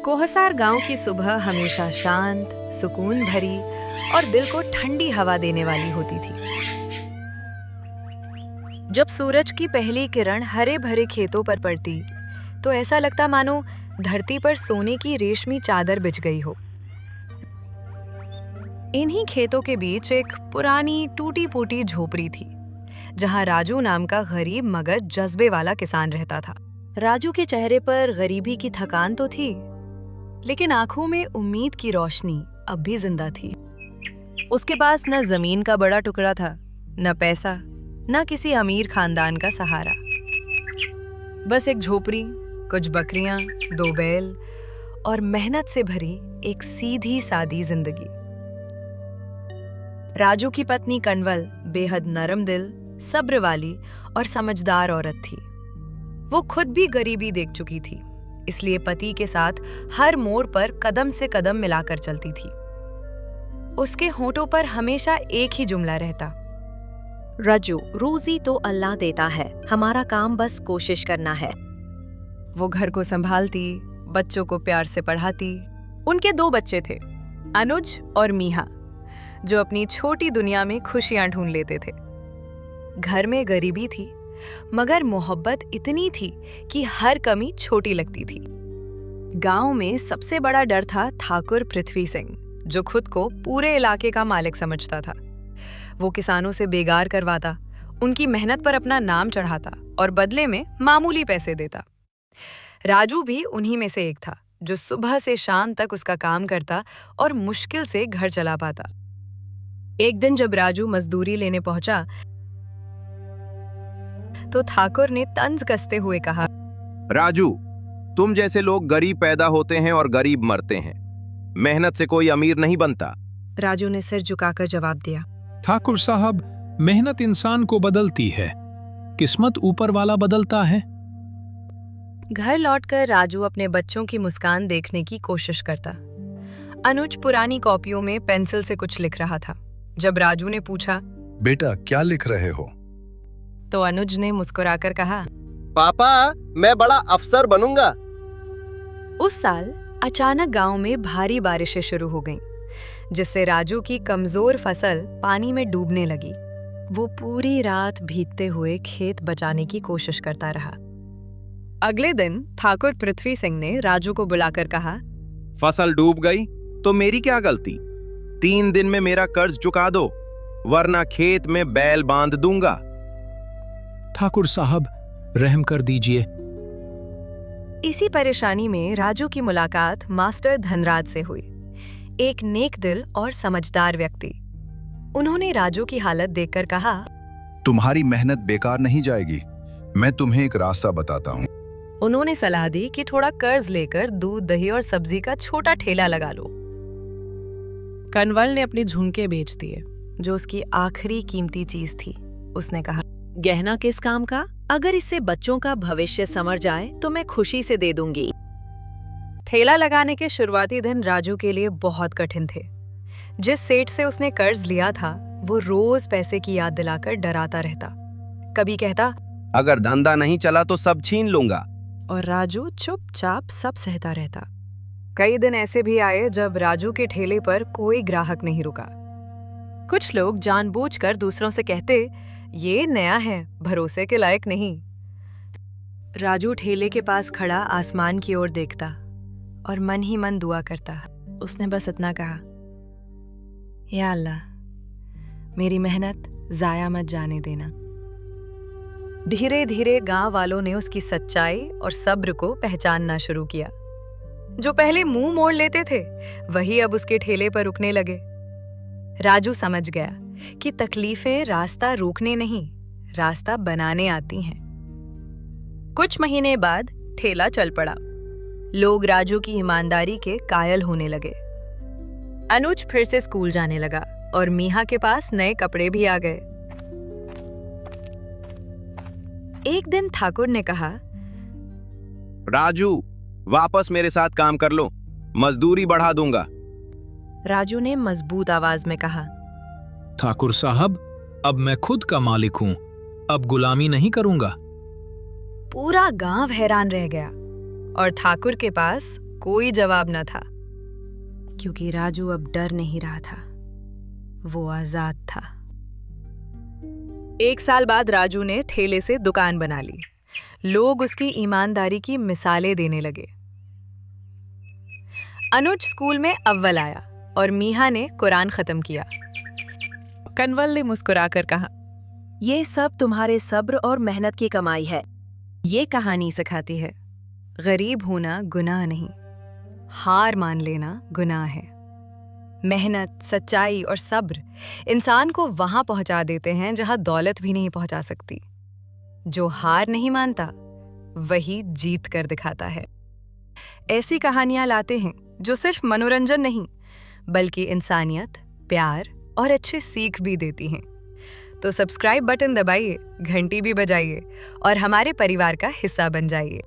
कोहसार गांव की सुबह हमेशा शांत, सुकून भरी और दिल को ठंडी हवा देने वाली होती थी। जब सूरज की पहली किरण हरे भरे खेतों पर पड़ती तो ऐसा लगता मानो धरती पर सोने की रेशमी चादर बिछ गई हो। इन्हीं खेतों के बीच एक पुरानी टूटी फूटी झोपड़ी थी, जहां राजू नाम का गरीब मगर जज्बे वाला किसान रहता था। राजू के चेहरे पर गरीबी की थकान तो थी, लेकिन आंखों में उम्मीद की रोशनी अब भी जिंदा थी। उसके पास न जमीन का बड़ा टुकड़ा था, न पैसा, न किसी अमीर खानदान का सहारा। बस एक झोपड़ी, कुछ बकरियां, 2 बैल और मेहनत से भरी एक सीधी सादी जिंदगी। राजू की पत्नी कनवल बेहद नरम दिल, सब्र वाली और समझदार औरत थी। वो खुद भी गरीबी देख चुकी थी, इसलिए पति के साथ हर मोड़ पर कदम से कदम मिलाकर चलती थी। उसके होठों पर हमेशा एक ही जुमला रहता, राजू, रोजी तो अल्लाह देता है, हमारा काम बस कोशिश करना है। वो घर को संभालती, बच्चों को प्यार से पढ़ाती। उनके 2 बच्चे थे, अनुज और मीहा, जो अपनी छोटी दुनिया में खुशियां ढूंढ लेते थे। घर में गरीबी थी, मगर मोहब्बत इतनी थी कि हर कमी छोटी लगती थी। गांव में सबसे बड़ा डर था ठाकुर पृथ्वी सिंह, जो खुद को पूरे इलाके का मालिक समझता था। वो किसानों से बेगार करवाता, उनकी मेहनत पर अपना नाम चढ़ाता और बदले में मामूली पैसे देता। राजू भी उन्हीं में से एक था, जो सुबह से शाम तक उसका काम करता और मुश्किल से घर चला पाता। एक दिन जब राजू मजदूरी लेने पहुंचा तो ठाकुर ने तंज कसते हुए कहा, राजू, तुम जैसे लोग गरीब पैदा होते हैं और गरीब मरते हैं। मेहनत से कोई अमीर नहीं बनता। राजू ने सिर झुकाकर जवाब दिया, ठाकुर साहब, मेहनत इंसान को बदलती है, किस्मत ऊपर वाला बदलता है। घर लौटकर राजू अपने बच्चों की मुस्कान देखने की कोशिश करता। अनुज पुरानी कॉपियों में पेंसिल से कुछ लिख रहा था। जब राजू ने पूछा, बेटा क्या लिख रहे हो? तो अनुज ने मुस्कुराकर कहा, पापा, मैं बड़ा अफसर बनूंगा। उस साल अचानक गांव में भारी बारिशें शुरू हो गईं, जिससे राजू की कमजोर फसल पानी में डूबने लगी। वो पूरी रात भीगते हुए खेत बचाने की कोशिश करता रहा। अगले दिन ठाकुर पृथ्वी सिंह ने राजू को बुलाकर कहा, फसल डूब गई तो मेरी क्या गलती? 3 दिन में मेरा कर्ज चुका दो, वरना खेत में बैल बांध दूंगा। ठाकुर साहब, रहम कर दीजिए। इसी परेशानी में राजू की मुलाकात मास्टर धनराज से हुई, एक नेक दिल और समझदार व्यक्ति। उन्होंने राजू की हालत देखकर कहा, तुम्हारी मेहनत बेकार नहीं जाएगी, मैं तुम्हें एक रास्ता बताता हूँ। उन्होंने सलाह दी कि थोड़ा कर्ज लेकर दूध, दही और सब्जी का छोटा ठेला लगा लो। कनवल ने अपने झुमके बेच दिए, जो उसकी आखिरी कीमती चीज थी। उसने कहा, गहना किस काम का? अगर इससे बच्चों का भविष्य संवर जाए तो मैं खुशी से दे दूंगी। ठेला लगाने के शुरुआती दिन राजू के लिए बहुत कठिन थे। जिस सेठ से उसने कर्ज लिया था, वो रोज पैसे की याद दिलाकर डराता रहता। कभी कहता, अगर धंधा नहीं चला तो सब छीन लूंगा, और राजू चुपचाप सब सहता रहता। कई दिन ऐसे भी आए जब राजू के ठेले पर कोई ग्राहक नहीं रुका। कुछ लोग जानबूझकर दूसरों से कहते, ये नया है, भरोसे के लायक नहीं। राजू ठेले के पास खड़ा आसमान की ओर देखता और मन ही मन दुआ करता। उसने बस इतना कहा, या अल्लाह, मेरी मेहनत जाया मत जाने देना। धीरे धीरे गांव वालों ने उसकी सच्चाई और सब्र को पहचानना शुरू किया। जो पहले मुंह मोड़ लेते थे, वही अब उसके ठेले पर रुकने लगे। राजू समझ गया कि तकलीफें रास्ता रोकने नहीं, रास्ता बनाने आती हैं। कुछ महीने बाद ठेला चल पड़ा। लोग राजू की ईमानदारी के कायल होने लगे। अनुज फिर से स्कूल जाने लगा और मीहा के पास नए कपड़े भी आ गए। एक दिन ठाकुर ने कहा, राजू, वापस मेरे साथ काम कर लो, मजदूरी बढ़ा दूंगा। राजू ने मजबूत आवाज में कहा, ठाकुर साहब, अब मैं खुद का मालिक हूँ, अब गुलामी नहीं करूंगा। पूरा गांव हैरान रह गया और ठाकुर के पास कोई जवाब न था, क्योंकि राजू अब डर नहीं रहा था, वो आजाद था। 1 साल बाद राजू ने ठेले से दुकान बना ली। लोग उसकी ईमानदारी की मिसालें देने लगे। अनुज स्कूल में अव्वल आया और मीहा ने कुरान खत्म किया। कन्वल ने मुस्कुराकर कहा, ये सब तुम्हारे सब्र और मेहनत की कमाई है। ये कहानी सिखाती है, गरीब होना गुनाह नहीं, हार मान लेना गुनाह है। मेहनत, सच्चाई और सब्र इंसान को वहां पहुंचा देते हैं जहां दौलत भी नहीं पहुंचा सकती। जो हार नहीं मानता वही जीत कर दिखाता है। ऐसी कहानियां लाते हैं जो सिर्फ मनोरंजन नहीं बल्कि इंसानियत, प्यार और अच्छे सीख भी देती हैं। तो सब्सक्राइब बटन दबाइए, घंटी भी बजाइए और हमारे परिवार का हिस्सा बन जाइए।